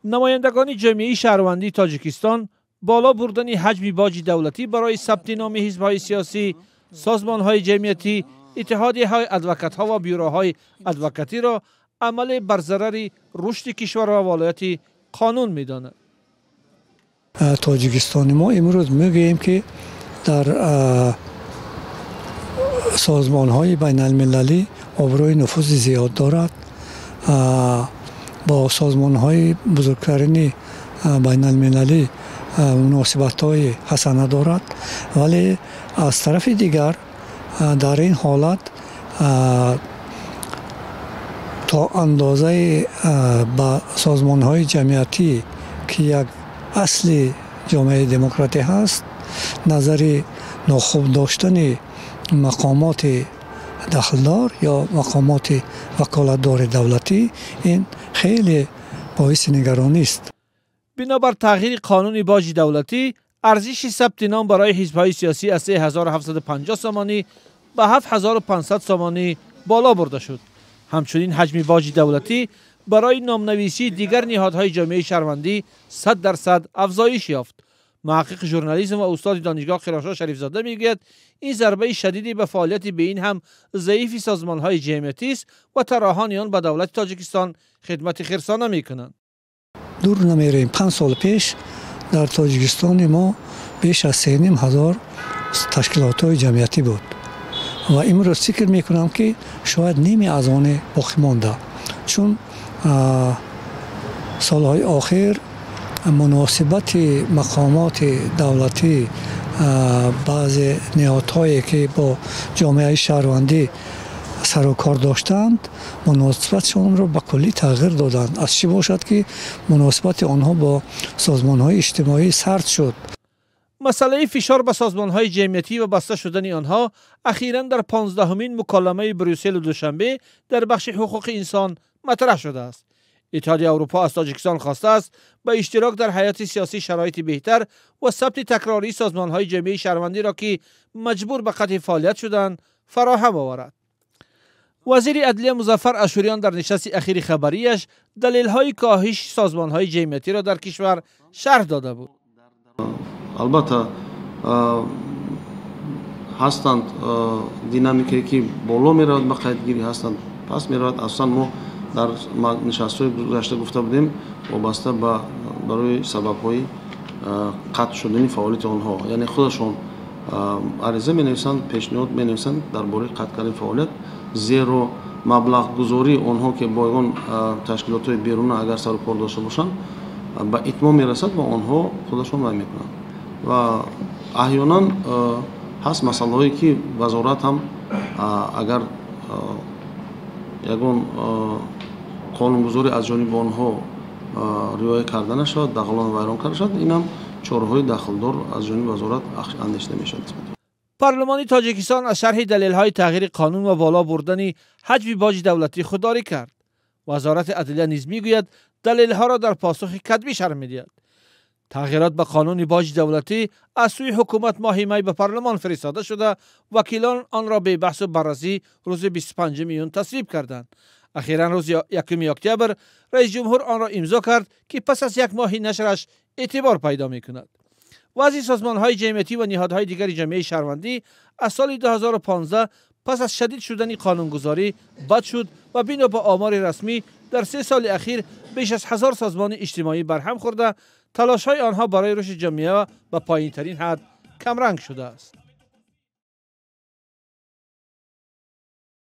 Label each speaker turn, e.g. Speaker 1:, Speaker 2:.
Speaker 1: نمایندگان جامعه شهروندی تاجیکستان بالا بردن حجم باج دولتی برای ثبت نام حزب‌های سیاسی، سازمان‌های جمعیتی، اتحادیه‌های ادوکات‌ها و بیوروهای ادوکاتی را عمل بر ضرر رشد کشور و ولایت قانون می‌داند.
Speaker 2: تاجیکستان ما امروز میگوییم که در سازمان‌های بین المللی آبروی نفوذ زیاد دارد، با سازمان‌های بزرگترین بین المللی مناسبت‌های حسنه دارد، ولی از طرف دیگر در این حالت تا اندازه با سازمان‌های جمعیتی که یک اصل جامعه دموکراتی هست، نظر ناخوب داشتن مقامات دخلدار یا مقامات وکالتدار دولتی، این خیلی باعث نگرانی است.
Speaker 1: بنابر تغییر قانون باج دولتی، ارزش ثبت نام برای حزب‌های سیاسی از 3750 سامانی به 7500 سامانی بالا برده شد. همچنین حجم باج دولتی برای نامنویسی دیگر نهادهای جامعه شهروندی 100% افزایش یافت. محقق ژورنالیسم و استاد دانشگاه خراسان شریفزاده میگوید این ضربه شدیدی به فعالیت به این هم ضعیف سازمان‌های جمعیتی است و طراحان آن به دولت تاجیکستان خدمت خرسانه می‌کنند.
Speaker 2: دور نمیریم، 5 سال پیش در تاجیکستان ما بیش از 3,500 تشکیلات‌های جمعیتی بود و امروز فکر میکنم که شاید نیمی از آن باقی مانده، چون سالهای آخر مناسبت مقامات دولتی بعض نهادهایی که با جامعه شهروندی سر و کار داشتند مناسبتشان را به کلی تغییر دادند. از چی باشد که مناسبت آنها با سازمان‌های اجتماعی سرد شد.
Speaker 1: مسئله فشار به سازمان‌های جمعیتی و بسته شدن آنها اخیراً در 15مین مکالمه بروسل دوشنبه در بخش حقوق انسان مطرح شده است. اتحادیه اروپا از تاجیکستان خواسته است به اشتراک در حیات سیاسی شرایط بهتر و ثبت تکراری سازمان‌های جامعه شهروندی را که مجبور به قطع فعالیت شدند فراهم آورد. وزیر عدلیه مظفر اشوریان در نشست اخیر خبریش دلیل‌های کاهش سازمان‌های جمعیتی را در کشور شرح داده بود.
Speaker 3: البته هستند دینامیکی که بالا میرود به قیدگیری هستند پس میرود. اصلا ما در نشست‌های گذشته گفته بودیم وابسته به برای سبب‌های قطع شدن فعالیت آنها، یعنی خودشون عریضه می‌نویسند، پیشنهاد می‌نویسند درباره قطع کردن فعالیت، زیرا مبلغ گذاری آنها که با اون تشکیلات‌های بیرون اگر سر و کار داشته باشند به اتمام میرسد و آنها خودشون رای میکنند و احیانا هست مسئله هایی که وزارت هم اگر یگان قانونگذاری از جانب آنها رعایت کرده نشد، دخالان ویران کرده شد، این هم چاره‌های دخلدار از جانب وزارت اندیشیده میشد.
Speaker 1: پارلمان تاجیکستان از شرح دلیل‌های تغییر قانون و بالا بردن حجم باج دولتی خودداری کرد. وزارت عدلیه نیز میگوید دلیل‌ها را در پاسخ کتبی شرح می‌دهد. تغییرات به قانون باج دولتی از سوی حکومت ماه می به پارلمان فرستاده شده، وکیلان آن را به بحث و بررسی روز 25 میون تصویب کردند. اخیراً روز 1 اکتبر رئیس جمهور آن را امضا کرد که پس از یک ماه نشرش اعتبار پیدا می‌کند. وضع سازمان‌های جمعیتی و نهادهای دیگر جامعه شهروندی از سال 2015 پس از شدید شدن قانونگذاری بد شد و بنا به آمار رسمی در 3 سال اخیر بیش از 1000 سازمان اجتماعی برهم خورده، تلاش‌های آنها برای رشد جامعه به پایین‌ترین حد کمرنگ شده است.